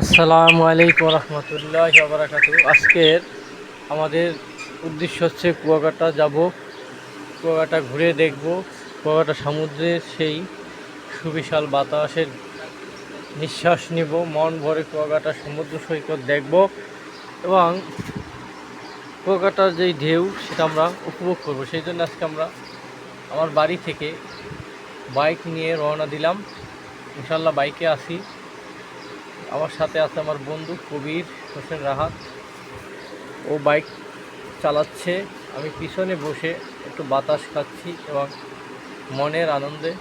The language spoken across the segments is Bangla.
আসসালামু আলাইকুম রহমতুল্লাহি ওয়া বারাকাতুহু। আজকের আমাদের উদ্দেশ্য হচ্ছে কুয়াকাটা যাব, কুয়াকাটা ঘুরে দেখব, কুয়াকাটা সমুদ্রের সেই সুবিশাল বাতাসের নিঃশ্বাস নিব, মন ভরে কুয়াকাটা সমুদ্র সৈকত দেখব এবং কুয়াকাটার যেই ঢেউ সেটা আমরা উপভোগ করব। সেই জন্য আজকে আমরা আমার বাড়ি থেকে বাইক নিয়ে রওনা দিলাম। ইনশাল্লাহ বাইকে আসি। আমার সাথে আছে আমার বন্ধু কবির হোসেন রাহাত। ও বাইক চালাচ্ছে, আমি পিছনে বসে একটু বাতাস খাচ্ছি এবং মনের আনন্দে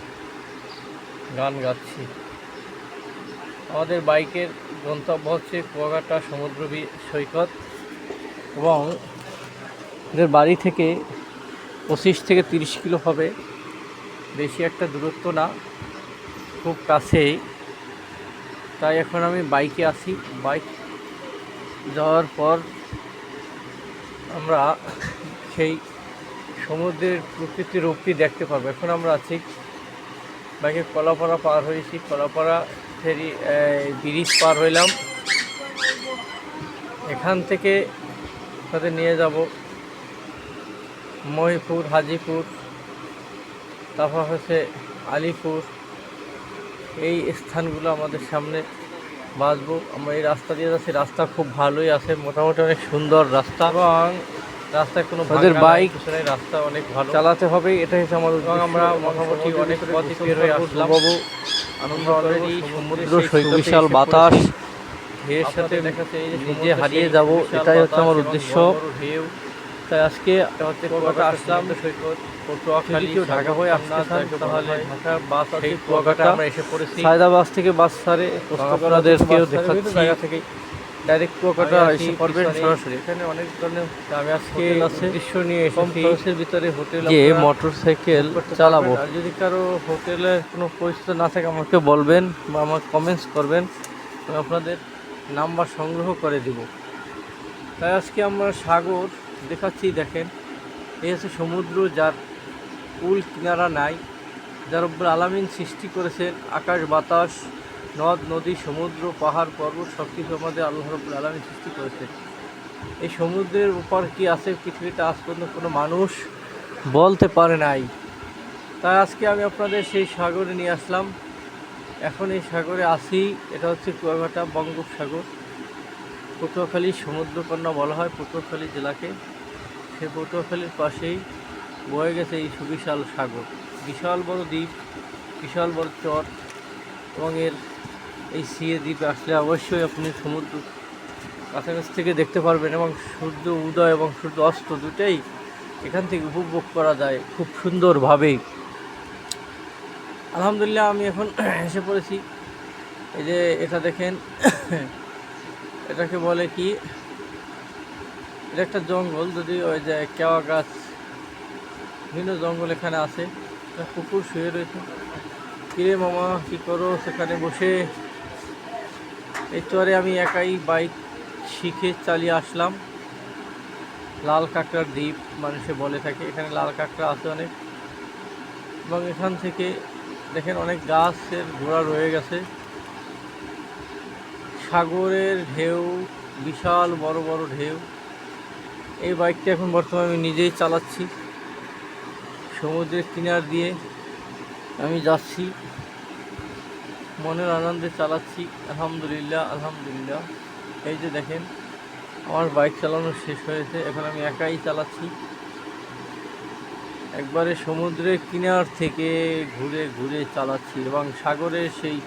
গান গাচ্ছি। আমাদের বাইকের গন্তব্য হচ্ছে কুয়াকাটা সমুদ্র সৈকত এবং এদের বাড়ি থেকে 25 থেকে 30 কিলো হবে, বেশি একটা দূরত্ব না, খুব কাছেই। তাই এখন আমি বাইকে আসি। বাইক যাওয়ার পর আমরা সেই সমুদ্রের প্রকৃতির রূপটি দেখতে পারবো। এখন আমরা আছি বাইকে কলাপাড়া পার হয়েছি, কলাপাড়া ফেরি ব্রিজ পার হইলাম। এখান থেকে তাদের নিয়ে যাব মহিপুর, হাজিপুর, তারপর হচ্ছে আলিপুর। এই স্থানগুলো আমাদের সামনে বাঁচবো। আমরা এই রাস্তা দিয়ে যাচ্ছি, রাস্তা খুব ভালোই আছে, মোটামুটি অনেক সুন্দর রাস্তা এবং রাস্তায় কোনো তাদের বাইক রাস্তা অনেক ভালো চালাতে হবে, এটাই হচ্ছে আমার উদ্দেশ্য। আমরা মোটামুটি অনেক পথ বের হয়ে আসলাম। বাবু আনন্দ অলরেডি সমুদ্র সৈকত, বিশাল বাতাস, ঢেউয়ের সাথে নিজে হারিয়ে যাব, এটাই হচ্ছে আমার উদ্দেশ্য। ঢেউ, তাই আজকে কুয়াকাটা আসলাম। সৈকত পটুয়াখালী ঢাকা হয়ে আপনার তাহলে ঢাকার বাস আছে কুয়াকাটা। আমরা এসে পড়েছি সায়দা বাস থেকে, বাস ছাড়ে আপনাদেরকেও দেখাচ্ছি জায়গা থেকে ডাইরেক্ট কুয়াকাটা এসে পড়বেন সরাসরি। এখানে অনেক ধরনের আমি আজকে দৃশ্য নিয়ে এসেছি। খরচের ভিতরে হোটেল যে মোটর সাইকেল চালাবো। আর যদি কারো হোটেলের কোনো পরিচিত না থাকে আমাকে বলবেন বা আমার কমেন্টস করবেন, আমি আপনাদের নাম্বার সংগ্রহ করে দিব। তাই আজকে আমরা সাগর দেখাচ্ছি। দেখেন, এই হচ্ছে সমুদ্র, যার কুল কিনারা নাই, যার রব্বুল আলামিন সৃষ্টি করেছেন। আকাশ বাতাস, নদ নদী, সমুদ্র, পাহাড় পর্বত সব কিছু আমাদের আল্লাহ রব্বুল আলামিন সৃষ্টি করেছেন। এই সমুদ্রের উপর কি আছে পৃথিবীতে আজ পর্যন্ত কোনো মানুষ বলতে পারে নাই। তাই আজকে আমি আপনাদের সেই সাগরে নিয়ে আসলাম। এখন এই সাগরে আসি, এটা হচ্ছে কুয়াকাটা বঙ্গোপসাগর। পটুয়াখালী সমুদ্রকন্যা বলা হয় পটুয়াখালী জেলাকে। সেই পটুয়াখালীর পাশেই বয়ে গেছে এই সুবিশাল সাগর, বিশাল বড় দ্বীপ, বিশাল বড় চর এবং এর এই সিয়ে দ্বীপে আসলে অবশ্যই আপনি সমুদ্র কাছাকাছি থেকে দেখতে পারবেন এবং সূর্য উদয় এবং সূর্য অস্ত দুটাই এখান থেকে উপভোগ করা যায় খুব সুন্দরভাবেই। আলহামদুলিল্লাহ, আমি এখন এসে পড়েছি। এই যে এটা দেখেন, এটাকে বলে কি, এটা একটা জঙ্গল, যদি ওই যে কেওয়া গাছ, বিভিন্ন জঙ্গল এখানে আছে। কুকুর শুয়ে রয়েছে। কিরে মামা কী করো সেখানে বসে? এই চরে আমি একাই বাইক শিখে চালিয়ে আসলাম। লাল কাঁকড়ার দ্বীপ মানুষে বলে থাকে, এখানে লাল কাঁকড়া আছে অনেক। এবং এখান থেকে দেখেন অনেক গাছের গোড়া রয়ে গেছে। সাগরের ঢেউ, বিশাল বড় বড় ঢেউ। এই বাইকটা এখন বর্তমানে আমি নিজেই চালাচ্ছি, সমুদ্রের কিনার দিয়ে আমি যাচ্ছি, মনের আনন্দে চালাচ্ছি। আলহামদুলিল্লাহ, আলহামদুলিল্লাহ। এই যে দেখেন, আমার বাইক চালানো শেষ হয়েছে, এখন আমি একাই চালাচ্ছি। একবারে সমুদ্রের কিনার থেকে ঘুরে ঘুরে চালাচ্ছি এবং সাগরের সেই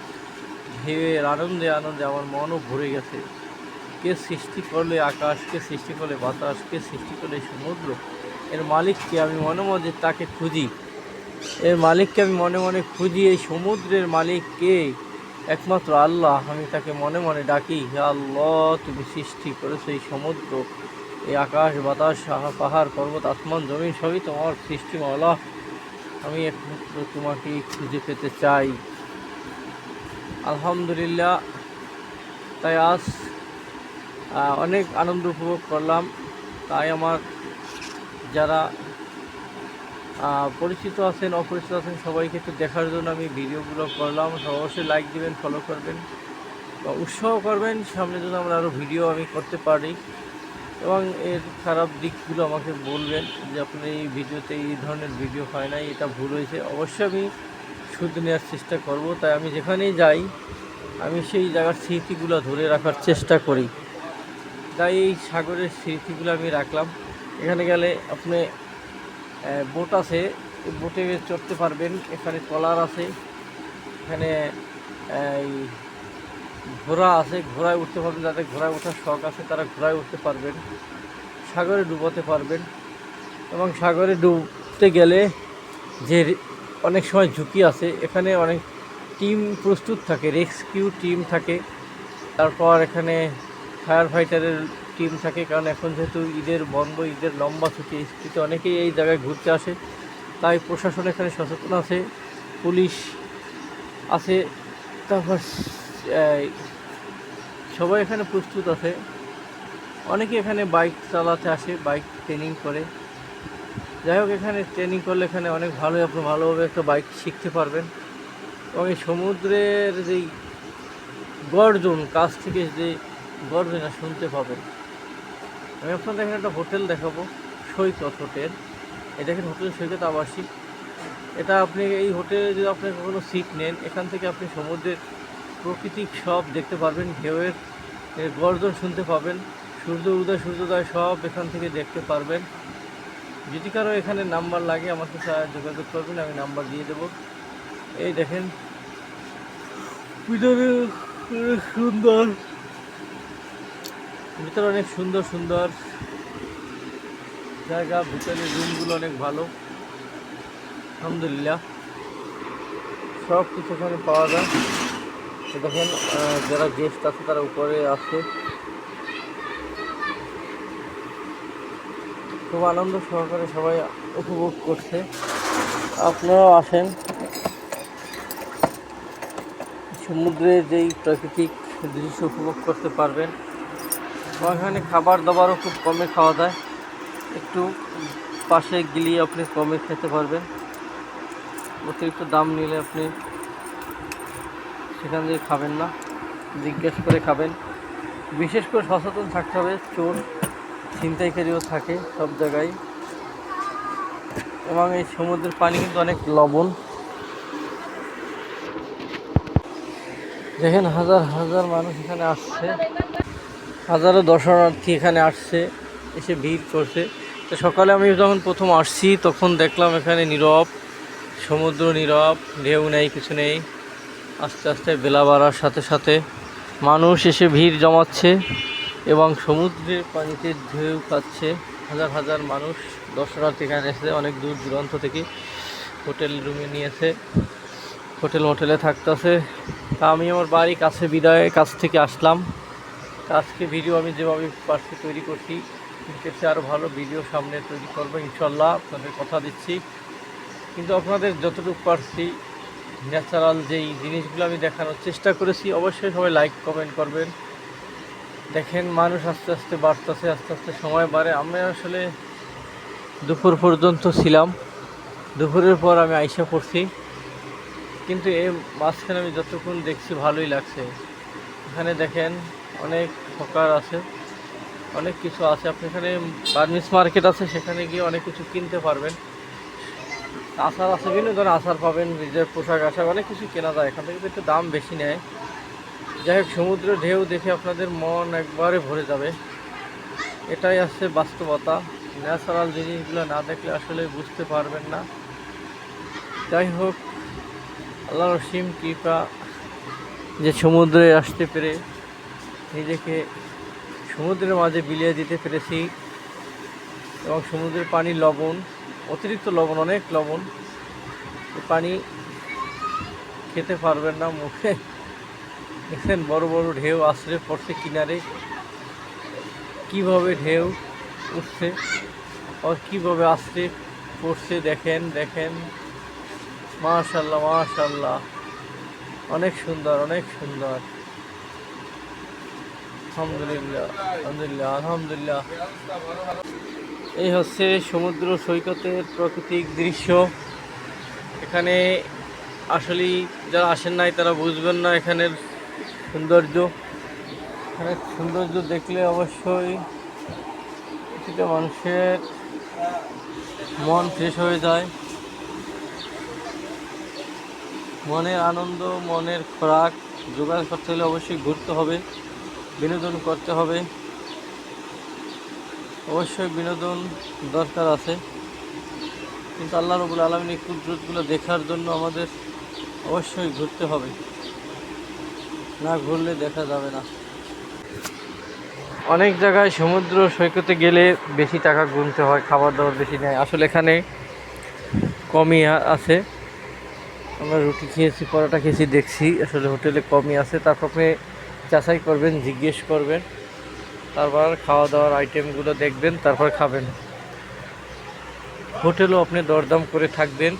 ঢেউয়ের আনন্দে আনন্দে আমার মনও ভরে গেছে। কে সৃষ্টি করলে আকাশ, কে সৃষ্টি করলে বাতাস, কে সৃষ্টি করলে সমুদ্র, এর মালিককে আমি মনে মনে তাকে খুঁজি, এর মালিককে আমি মনে মনে খুঁজি। এই সমুদ্রের মালিক কে? একমাত্র আল্লাহ। আমি তাকে মনে মনে ডাকি, হে আল্লাহ, তুমি সৃষ্টি করেছো এই সমুদ্র, এই আকাশ বাতাস, পাহাড় পর্বত, আসমান জমিন সবই তোমার সৃষ্টি মাওলা। আমি একমাত্র তোমাকেই খুঁজে পেতে চাই। আলহামদুলিল্লাহ। তাই আজ অনেক আনন্দ উপভোগ করলাম। তাই আমার যারা পরিচিত আছেন, অপরিচিত আছেন, সবাইকে একটু দেখার জন্য আমি ভিডিওগুলো করলাম। অবশ্যই লাইক দিবেন, ফলো করবেন। বা উৎসাহ করবেন সামনে যেন আমরা আরও ভিডিও আমি করতে পারি, এবং এর খারাপ দিকগুলো আমাকে বলবেন যে আপনার এই ভিডিওতে এই ধরনের ভিডিও হয় নাই, এটা ভুল হয়েছে। অবশ্যই আমি শুধরে নেওয়ার চেষ্টা করব। তাই আমি যেখানেই যাই আমি সেই জায়গার স্মৃতিগুলো ধরে রাখার চেষ্টা করি। তাই এই সাগরের স্মৃতিগুলো আমি রাখলাম। এখানে গেলে আপনি বোট আছে, বোটে চড়তে পারবেন, এখানে ট্রলার আছে, এখানে এই ঘোড়া আছে, ঘোড়ায় উঠতে পারবেন। যাদের ঘোড়ায় ওঠার শখ আছে তারা ঘোড়ায় উঠতে পারবেন, সাগরে ডুবোতে পারবেন। এবং সাগরে ডুবতে গেলে যে অনেক সময় ঝুঁকি আছে, এখানে অনেক টিম প্রস্তুত থাকে, রেস্কিউ টিম থাকে, তারপর এখানে ফায়ার ফাইটারের টিম থাকে। কারণ এখন যেহেতু ঈদের বন্ধ, ঈদের লম্বা ছুটি, ছুটিতে অনেকেই এই জায়গায় ঘুরতে আসে, তাই প্রশাসন এখানে সচেতন আছে, পুলিশ আছে, তারপর সবাই এখানে প্রস্তুত আছে। অনেকে এখানে বাইক চালাতে আসে, বাইক ট্রেনিং করে। যাই হোক, এখানে ট্রেনিং করলে এখানে অনেক ভালোই আপনি ভালোভাবে একটা বাইক শিখতে পারবেন। এবং এই সমুদ্রের যেই গর্জন, কাছ থেকে যে গর্জনা শুনতে পাবেন। আমি আপনাদের এখানে একটা হোটেল দেখাবো, সৈকত হোটেল। এই দেখেন হোটেল সৈকত আবাসিক। এটা আপনি এই হোটেলে যদি আপনি কোনো সিট নেন, এখান থেকে আপনি সমুদ্রের প্রকৃতিক সব দেখতে পারবেন, ঢেউয়ের গর্জন শুনতে পাবেন, সূর্য উদয় সূর্যোদয় সব এখান থেকে দেখতে পারবেন। যদি কারো এখানে নাম্বার লাগে আমার সাথে যোগাযোগ করবেন, আমি নাম্বার দিয়ে দেবো। এই দেখেন ভিতরে অনেক সুন্দর, ভিতরে অনেক সুন্দর সুন্দর জায়গা, ভিতরে রুমগুলো অনেক ভালো, আলহামদুলিল্লাহ সব কিছু এখানে পাওয়া যায়। দেখেন যারা গেস্ট আছে তারা উপরে আছে, খুব আনন্দ সহকারে সবাই উপভোগ করছে। আপনারাও আসেন, সমুদ্রের যেই প্রাকৃতিক দৃশ্য উপভোগ করতে পারবেন। এখানে খাবার দাবারও খুব কমে খাওয়া যায়, একটু পাশে গিয়ে আপনি কমে খেতে পারবেন। অতিরিক্ত দাম নিলে আপনি সেখান থেকে খাবেন না, জিজ্ঞেস করে খাবেন। বিশেষ করে সচেতন থাকতে হবে, চোর ছিনতাইকারীও থাকে সব জায়গায়। এবং এই সমুদ্রের পানি কিন্তু অনেক লবণ। দেখেন হাজার হাজার মানুষ এখানে আসছে, হাজারো দর্শনার্থী এখানে আসছে, এসে ভিড় করছে। তো সকালে আমি যখন প্রথম আসছি তখন দেখলাম এখানে নীরব, সমুদ্র নীরব, ঢেউ নেই, কিছু নেই। আস্তে আস্তে বেলা বাড়ার সাথে সাথে মানুষ এসে ভিড় জমাচ্ছে এবং সমুদ্রের পানিতে ঢেউ খাচ্ছে। হাজার হাজার মানুষ দর্শনার্থী এখানে এসেছে অনেক দূর দূরান্ত থেকে, হোটেল রুমে নিয়েছে, হোটেলে থাকতেছে। তা আমি আমার বাড়ির কাছে বিদায় কাছ থেকে আসলাম। আজকে ভিডিও আমি যেভাবে পারছি তৈরি করছি, কিন্তু আরও ভালো ভিডিও সামনে তৈরি করবো ইনশাল্লাহ, আপনাদের কথা দিচ্ছি। কিন্তু আপনাদের যতটুকু পারছি ন্যাচারাল যেই জিনিসগুলো আমি দেখানোর চেষ্টা করেছি, অবশ্যই সবাই লাইক কমেন্ট করবেন। দেখেন মানুষ আস্তে আস্তে বাড়তেছে, আস্তে আস্তে সময় বাড়ে। আমরা আসলে দুপুর পর্যন্ত ছিলাম, দুপুরের পর আমি আইসা পড়ছি, কিন্তু এই মাঝখানে আমি যতক্ষণ দেখছি ভালোই লাগছে। এখানে দেখেন অনেক হকার আছে, অনেক কিছু আছে। আপনি এখানে বার্মিস মার্কেট আছে, সেখানে গিয়ে অনেক কিছু কিনতে পারবেন। আচার আছে, বিভিন্ন ধরনের আচার পাবেন, নিজের পোশাক আশাক অনেক কিছু কেনা যায় এখান থেকে, একটু দাম বেশি নেয়। যাই হোক, সমুদ্রের ঢেউ দেখে আপনাদের মন একবারে ভরে যাবে, এটাই আছে বাস্তবতা। ন্যাচারাল জিনিসগুলো না দেখলে আসলে বুঝতে পারবেন না। যাই হোক, আল্লাহর অসীম কৃপা যে সমুদ্রে আসতে পেরে নিজেকে সমুদ্রের মাঝে বিলিয়ে দিতে পেরেছি। এবং সমুদ্রের পানি লবণ, অতিরিক্ত লবণ, অনেক লবণ, পানি খেতে পারবেন না মুখে। দেখছেন বড় বড় ঢেউ আছড়ে পড়ছে কিনারে, কিভাবে ঢেউ উঠছে আর কিভাবে আছড়ে পড়ছে। দেখেন দেখেন, মাশাআল্লাহ মাশাআল্লাহ, অনেক সুন্দর অনেক সুন্দর, আলহামদুলিল্লাহ আলহামদুলিল্লাহ আলহামদুলিল্লাহ। এই হচ্ছে সমুদ্র সৈকতের প্রাকৃতিক দৃশ্য। এখানে আসলেই যারা আসেন নাই তারা বুঝবেন না এখানের সৌন্দর্য। এখানে সৌন্দর্য দেখলে অবশ্যই প্রতিটা মানুষের মন ফ্রেশ হয়ে যায়। মনের আনন্দ, মনের খোরাক জোগাড় করতে হলে অবশ্যই ঘুরতে হবে, বিনোদন করতে হবে। অবশ্যই বিনোদন দরকার আছে, কিন্তু আল্লাহ রাব্বুল আলামিনের কুদরতগুলো দেখার জন্য আমাদের অবশ্যই ঘুরতে হবে, না ঘুরলে দেখা যাবে না। অনেক জায়গায় সমুদ্র সৈকতে গেলে বেশি টাকা গুনতে হয়, খাবার দাবার বেশি নেয়। আসলে এখানে কমই আছে। আমরা রুটি খেয়েছি, পরোটা খেয়েছি, দেখছি আসলে হোটেলে কমই আছে। তারপর আপনি যাচাই করবেন, জিজ্ঞেস করবেন, তারপর খাওয়া দাওয়ার আইটেমগুলো দেখবেন, তারপর খাবেন। হোটেলও আপনি দরদাম করে থাকবেন।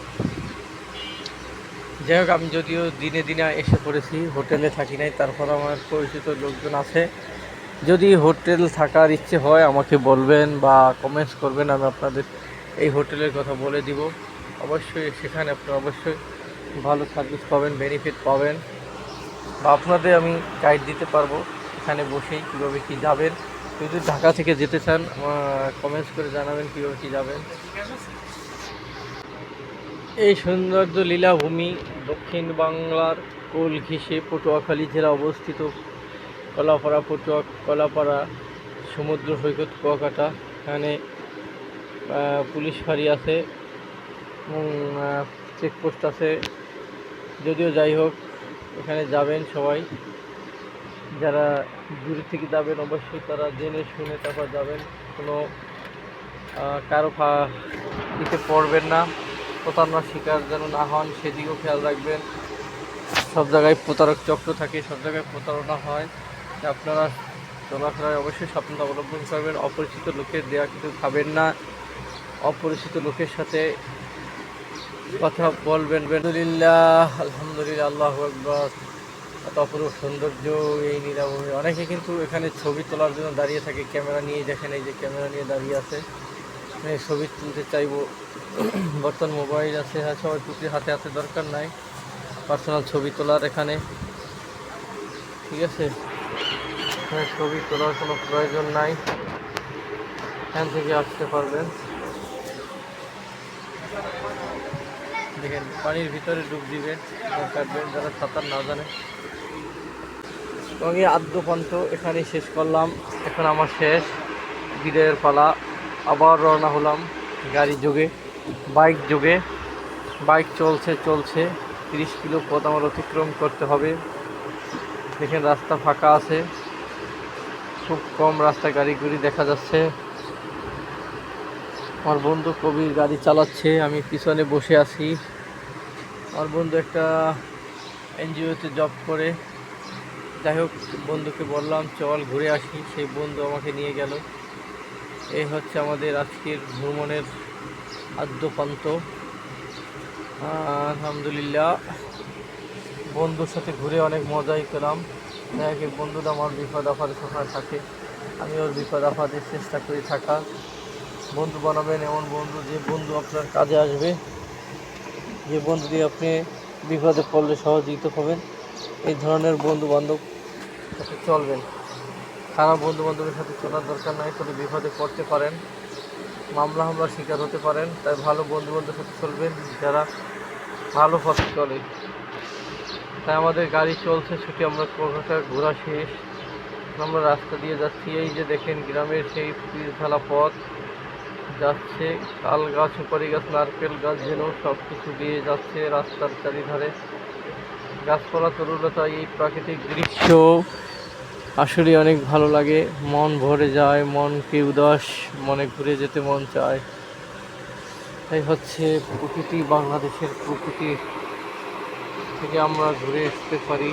যাই হোক, আমি যদিও দিনে দিনে এসে পড়েছি, হোটেলে থাকি নাই, তারপর আমার পরিচিত লোকজন আছে। যদি হোটেল থাকার ইচ্ছে হয় আমাকে বলবেন বা কমেন্টস করবেন, আমি আপনাদের এই হোটেলের কথা বলে দিব। অবশ্যই সেখানে আপনারা অবশ্যই ভালো সার্ভিস পাবেন, বেনিফিট পাবেন, বা আপনাদের আমি গাইড দিতে পারবো এখানে বসেই কীভাবে কী যাবেন। যদি ঢাকা থেকে যেতে চান কমেন্টস করে জানাবেন কীভাবে কী যাবেন। এই সৌন্দর্য লীলাভূমি দক্ষিণ বাংলার কোল ঘেঁষে পটুয়াখালী জেলা অবস্থিত। কলাপাড়া সমুদ্র সৈকত কুয়াকাটা। এখানে পুলিশ ফাঁড়ি আছে এবং চেকপোস্ট আছে। যদিও যাই হোক, এখানে যাবেন সবাই, যারা দূর থেকে যাবেন অবশ্যই তারা জেনে শুনে তারপর যাবেন। কোনো কারো দিতে পড়বেন না, প্রতারণার শিকার যেন না হন সেদিকেও খেয়াল রাখবেন। সব জায়গায় প্রতারক চক্র থাকে, সব জায়গায় প্রতারণা হয়। আপনারা চলাফেরায় অবশ্যই সাবধানতা অবলম্বন করবেন। অপরিচিত লোকের দেয়া কিছু খাবেন না, অপরিচিত লোকের সাথে কথা বলবেন। আলহামদুলিল্লাহ, আল্লাহু আকবার। এত অপরূপ সৌন্দর্য এই নীলাভূমি। অনেকে কিন্তু এখানে ছবি তোলার জন্য দাঁড়িয়ে থাকে, ক্যামেরা নিয়ে। দেখেন এই যে ক্যামেরা নিয়ে দাঁড়িয়ে আছে, ছবি তুলতে চাইবো। বর্তমান মোবাইল আছে, হ্যাঁ, সবাই টুপি হাতে হাতে দরকার নাই পার্সোনাল ছবি তোলার এখানে, ঠিক আছে। ছবি তোলার কোনো প্রয়োজন নাই, এখান থেকে আসতে পারবেন। দেখেন পানির ভিতরে ডুব দিবেন, কাটবেন যারা সাঁতার না জানে। এবং এই আদ্যপান্ত এখানেই শেষ করলাম। এখন আমার শেষ, বিদায়ের পালা। আবার রওনা হলাম গাড়ি যোগে, বাইক যোগে। বাইক চলছে 30 কিলো পথ আমার অতিক্রম করতে হবে। দেখেন রাস্তা ফাঁকা আছে, খুব কম রাস্তায় গাড়ি গুড়ি দেখা যাচ্ছে। আমার বন্ধু কবির গাড়ি চালাচ্ছে, আমি পিছনে বসে আছি। আমার বন্ধু একটা এনজিওতে জব করে। যাই হোক, বন্ধুকে বললাম চল ঘুরে আসি, সেই বন্ধু আমাকে নিয়ে গেল। এই হচ্ছে আমাদের আজকের ভ্রমণের আদ্যপান্ত। আলহামদুলিল্লাহ, বন্ধুর সাথে ঘুরে অনেক মজাই পেলাম। যাই হোক, বন্ধুরা আমার বিপদ আপদে সবসময় থাকে, আমি ওর বিপদ আপদের চেষ্টা করি থাকার। বন্ধু বানাবেন এমন বন্ধু, যে বন্ধু আপনার কাজে আসবে, যে বন্ধু দিয়ে আপনি বিপদে পড়লে সহযোগিতা পাবেন, এই ধরনের বন্ধু বান্ধব সাথে চলবেন। খারাপ বন্ধু বান্ধবের সাথে চলার দরকার নাই, তবে বিপদে পড়তে পারেন, মামলা হামলার শিকার হতে পারেন। তাই ভালো বন্ধু বান্ধবের সাথে চলবেন, যারা ভালো পথে চলে। তাই আমাদের গাড়ি চলছে ছুটি, আমরা কলকাতা ঘোরা শেষ, আমরা রাস্তা দিয়ে যাচ্ছি। এই যে দেখেন গ্রামের সেই পিচ ঢালা পথ যাচ্ছে, তাল গাছ, সুপারি গাছ, নারকেল গাছ, যেন সব কিছু দিয়ে যাচ্ছে রাস্তার চারিধারে। গাছপালা, তরুলতা, এই প্রাকৃতিক দৃশ্য আসলে অনেক ভালো লাগে, মন ভরে যায়, মনকে উদাস মনে ঘুরে যেতে মন চায়। তাই হচ্ছে প্রকৃতি, বাংলাদেশের প্রকৃতি থেকে আমরা ঘুরে আসতে পারি।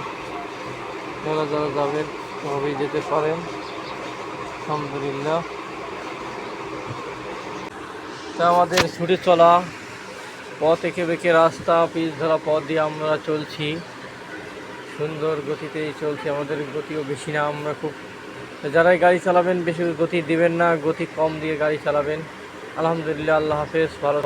যারা যারা যাবেন সবাই যেতে পারেন, আলহামদুলিল্লাহ। তা আমাদের ছুটে চলা পথ, এঁকে বেঁকে রাস্তা, পিচ ধরা পথ দিয়ে আমরা চলছি, সুন্দর গতিতেই চলছি। আমাদের গতিও বেশি না, আমরা খুব, যারাই গাড়ি চালাবেন বেশি গতি দিবেন না, গতি কম দিয়ে গাড়ি চালাবেন। আলহামদুলিল্লাহ, আল্লাহ হাফেজ, ভালো।